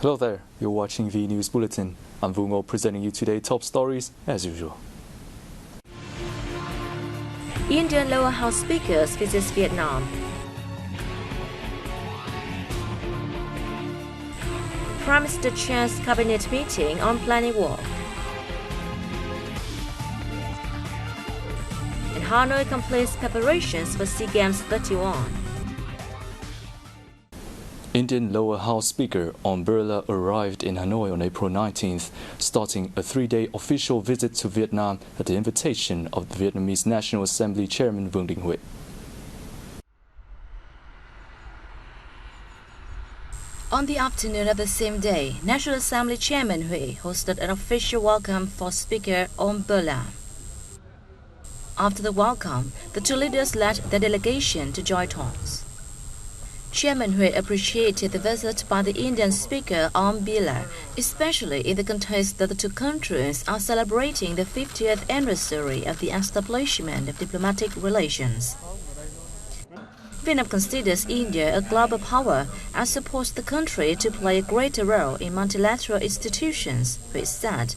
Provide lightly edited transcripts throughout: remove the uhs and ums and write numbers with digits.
Hello there, you're watching Vnews Bulletin. I'm Vu presenting you today's top stories as usual. Indian lower house speakers visits Vietnam. Prime Minister chairs cabinet meeting on planning war. And Hanoi completes preparations for SEA Games 31. Indian lower house speaker Om Birla arrived in Hanoi on April 19th, starting a 3-day official visit to Vietnam at the invitation of the Vietnamese National Assembly Chairman Nguyen Phu Trong. On the afternoon of the same day, National Assembly Chairman Hui hosted an official welcome for Speaker Om Birla. After the welcome, the two leaders led their delegation to joint talks. Chairman Hui appreciated the visit by the Indian Speaker Om Birla, especially in the context that the two countries are celebrating the 50th anniversary of the establishment of diplomatic relations. Vietnam considers India a global power and supports the country to play a greater role in multilateral institutions, Hui said,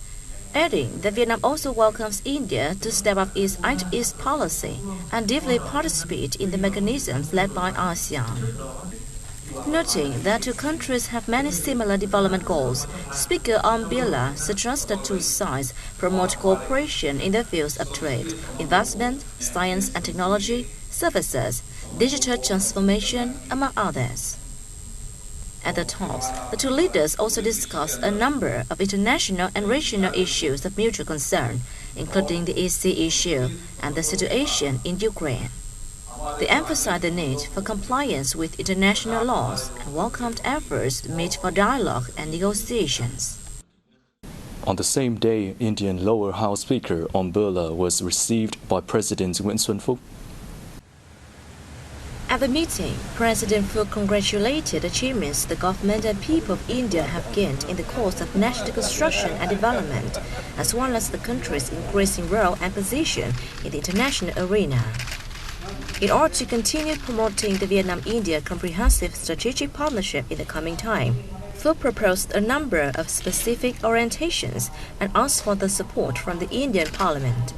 adding that Vietnam also welcomes India to step up its Act-East policy and deeply participate in the mechanisms led by ASEAN. Noting that two countries have many similar development goals, Speaker Om Birla suggested two sides promote cooperation in the fields of trade, investment, science and technology, services, digital transformation, among others. At the talks, the two leaders also discussed a number of international and regional issues of mutual concern, including the EC issue and the situation in Ukraine. They emphasized the need for compliance with international laws and welcomed efforts made for dialogue and negotiations. On the same day, Indian lower house speaker Om Birla was received by President Nguyen Phu. At the meeting, President Phu congratulated achievements the government and people of India have gained in the course of national construction and development, as well as the country's increasing role and position in the international arena. In order to continue promoting the Vietnam-India comprehensive strategic partnership in the coming time, Phu proposed a number of specific orientations and asked for the support from the Indian Parliament.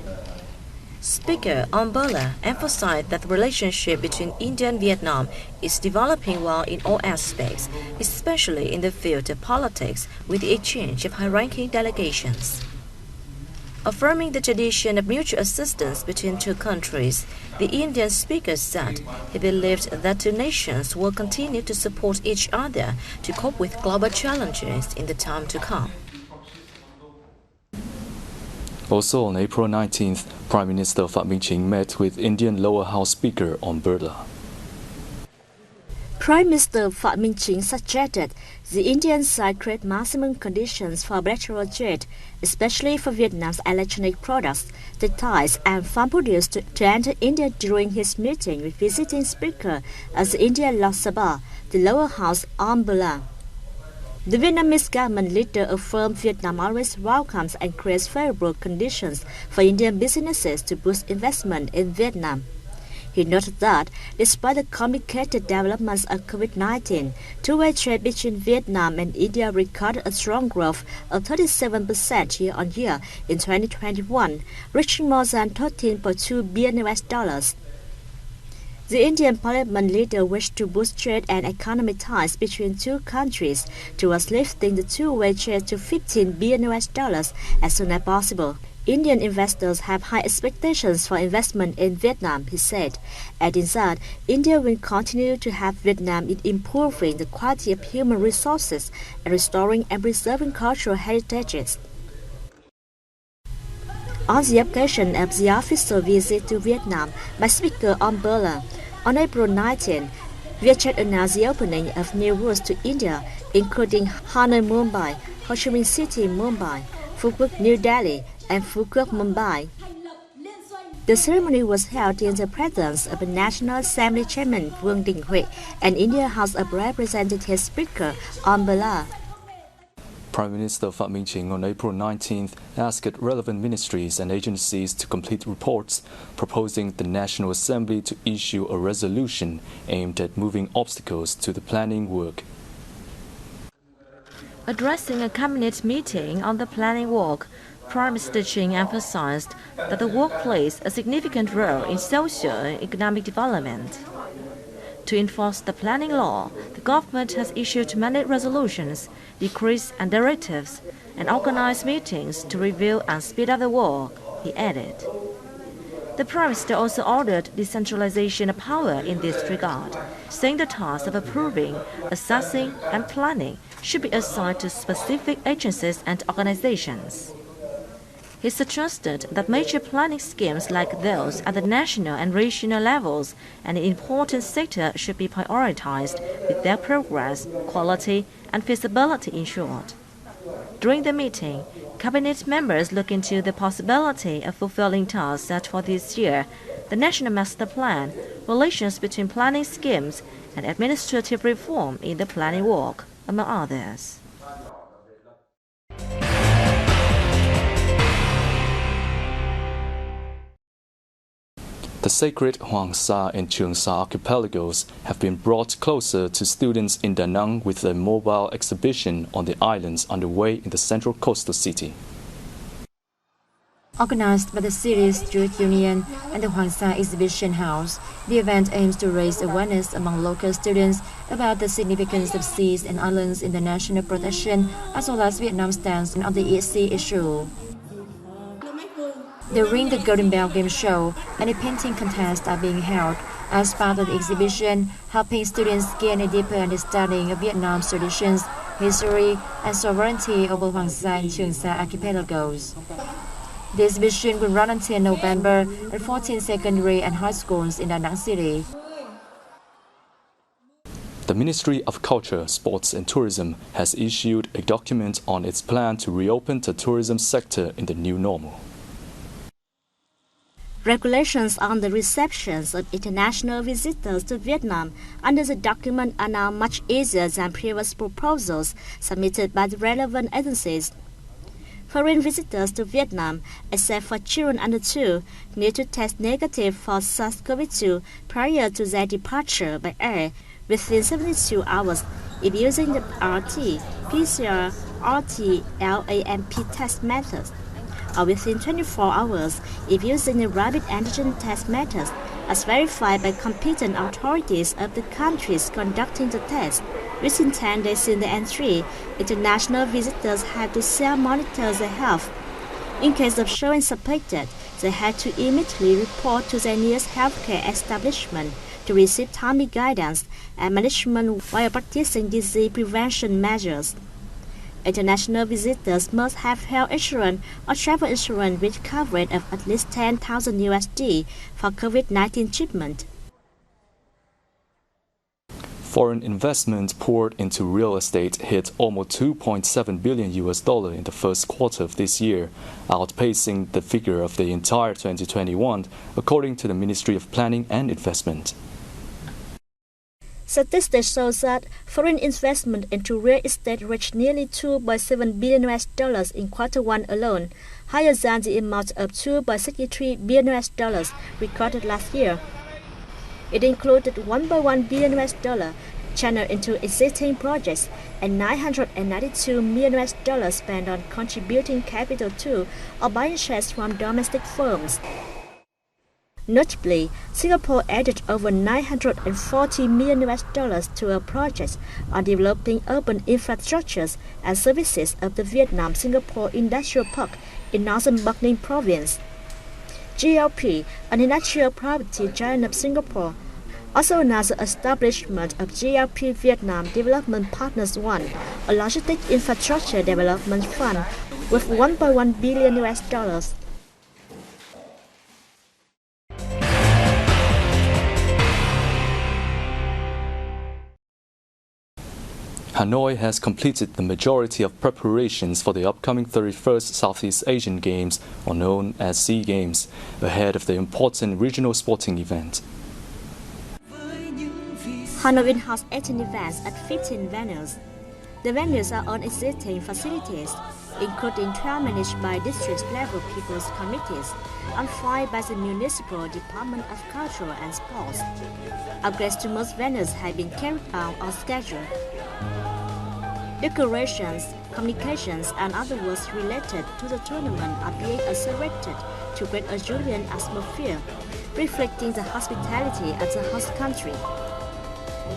Speaker Om Birla emphasized that the relationship between India and Vietnam is developing well in all aspects, especially in the field of politics with the exchange of high-ranking delegations. Affirming the tradition of mutual assistance between two countries, the Indian speaker said he believed that two nations will continue to support each other to cope with global challenges in the time to come. Also on April 19th, Prime Minister Phan Van Khai met with Indian lower house speaker Om Birla. Prime Minister Phan Van Khai suggested the Indian side create maximum conditions for bilateral trade, especially for Vietnam's electronic products, textiles and farm produce to enter India during his meeting with visiting Speaker of the Indian Lok Sabha, the lower house Om Birla. The Vietnamese government leader affirmed Vietnam always welcomes and creates favorable conditions for Indian businesses to boost investment in Vietnam. He noted that, despite the complicated developments of COVID-19, two-way trade between Vietnam and India recorded a strong growth of 37% year-on-year in 2021, reaching more than $13.2 billion. The Indian Parliament leader wished to boost trade and economic ties between two countries towards lifting the two-way trade to $15 billion as soon as possible. Indian investors have high expectations for investment in Vietnam, he said, adding that India will continue to help Vietnam in improving the quality of human resources and restoring and preserving cultural heritages. On the occasion of the official visit to Vietnam by Speaker Om Birla, on April 19, Vietjet announced the opening of new routes to India, including Hanoi-Mumbai, Ho Chi Minh City-Mumbai, Phu Quoc New Delhi, and Phu Quoc Mumbai. The ceremony was held in the presence of the National Assembly Chairman Nguyen Phu Trong and India House of Representatives Speaker Om Birla. Prime Minister Phan Van Khai on April 19th asked relevant ministries and agencies to complete reports proposing the National Assembly to issue a resolution aimed at moving obstacles to the planning work. Addressing a cabinet meeting on the planning walk, Prime Minister Ching emphasized that the walk plays a significant role in social and economic development. To enforce the planning law, the government has issued many resolutions, decrees and directives, and organized meetings to review and speed up the walk, he added. The Prime Minister also ordered decentralization of power in this regard, saying the task of approving, assessing, and planning should be assigned to specific agencies and organizations. He suggested that major planning schemes like those at the national and regional levels and in important sectors should be prioritized with their progress, quality, and feasibility ensured. During the meeting, Cabinet members looked into the possibility of fulfilling tasks set for this year, the National Master Plan, relations between planning schemes, and administrative reform in the planning walk, among others. The sacred Hoàng Sa and Trường Sa archipelagos have been brought closer to students in Da Nang with a mobile exhibition on the islands underway in the central coastal city. Organized by the city's youth union and the Hoàng Sa Exhibition House, the event aims to raise awareness among local students about the significance of seas and islands in the national protection, as well as Vietnam's stance on the ESC issue. The Ring the Golden Bell game show and a painting contest are being held as part of the exhibition, helping students gain a deeper understanding of Vietnam's traditions, history, and sovereignty over Hoàng Sa and Trường Sa archipelagos. The exhibition will run until November at 14 secondary and high schools in Da Nang City. The Ministry of Culture, Sports and Tourism has issued a document on its plan to reopen the tourism sector in the new normal. Regulations on the receptions of international visitors to Vietnam under the document are now much easier than previous proposals submitted by the relevant agencies. Foreign visitors to Vietnam, except for children under 2, need to test negative for SARS-CoV-2 prior to their departure by air within 72 hours if using the RT, PCR, RT, LAMP test methods, or within 24 hours if using the rapid antigen test method, as verified by competent authorities of the countries conducting the test. Within 10 days in the entry, international visitors had to self-monitor their health. In case of showing suspected, they had to immediately report to their nearest healthcare establishment to receive timely guidance and management while practicing disease prevention measures. International visitors must have health insurance or travel insurance with coverage of at least $10,000 USD for COVID-19 treatment. Foreign investment poured into real estate hit almost $2.7 billion in the first quarter of this year, outpacing the figure of the entire 2021, according to the Ministry of Planning and Investment. Statistics show that foreign investment into real estate reached nearly $2.7 billion in Q1 alone, higher than the amount of $2.63 billion recorded last year. It included $1.1 billion channeled into existing projects and $992 million spent on contributing capital to or buying shares from domestic firms. Notably, Singapore added over $940 million to a project on developing urban infrastructures and services of the Vietnam-Singapore Industrial Park in northern Bắc Ninh province. GLP, an industrial property giant of Singapore, also announced the establishment of GLP Vietnam Development Partners I, a logistic infrastructure development fund with $1.1 billion. Hanoi has completed the majority of preparations for the upcoming 31st Southeast Asian Games, or known as SEA Games, ahead of the important regional sporting event. Hanoi will host 18 events at 15 venues. The venues are on existing facilities, including 12 managed by district-level people's committees and 5 by the Municipal Department of Culture and Sports. Upgrades to most venues have been carried out on schedule. Decorations, communications, and other works related to the tournament are being accelerated to create a Julian atmosphere, reflecting the hospitality of the host country.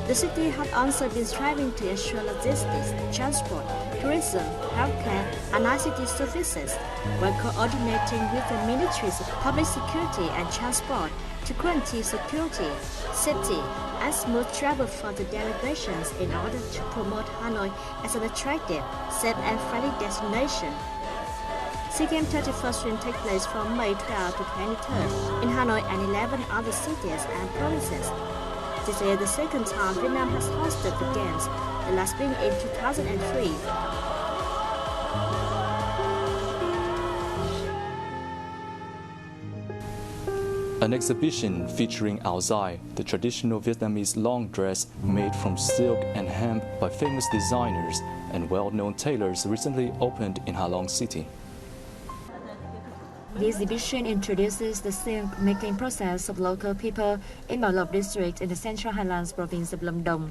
The city has also been striving to ensure logistics, transport, tourism, healthcare, and ICT services, while coordinating with the Ministries of Public Security and Transport to guarantee security, safety, and smooth travel for the delegations in order to promote Hanoi as an attractive, safe, and friendly destination. SEA Games 31st will take place from May 12 to 23rd in Hanoi and 11 other cities and provinces. This is the second time Vietnam has hosted the Games, the last being in 2003. An exhibition featuring áo dài, the traditional Vietnamese long dress made from silk and hemp by famous designers and well-known tailors, recently opened in Ha Long City. The exhibition introduces the silk-making process of local people in Bảo Lộc district in the Central Highlands province of Lâm Đồng,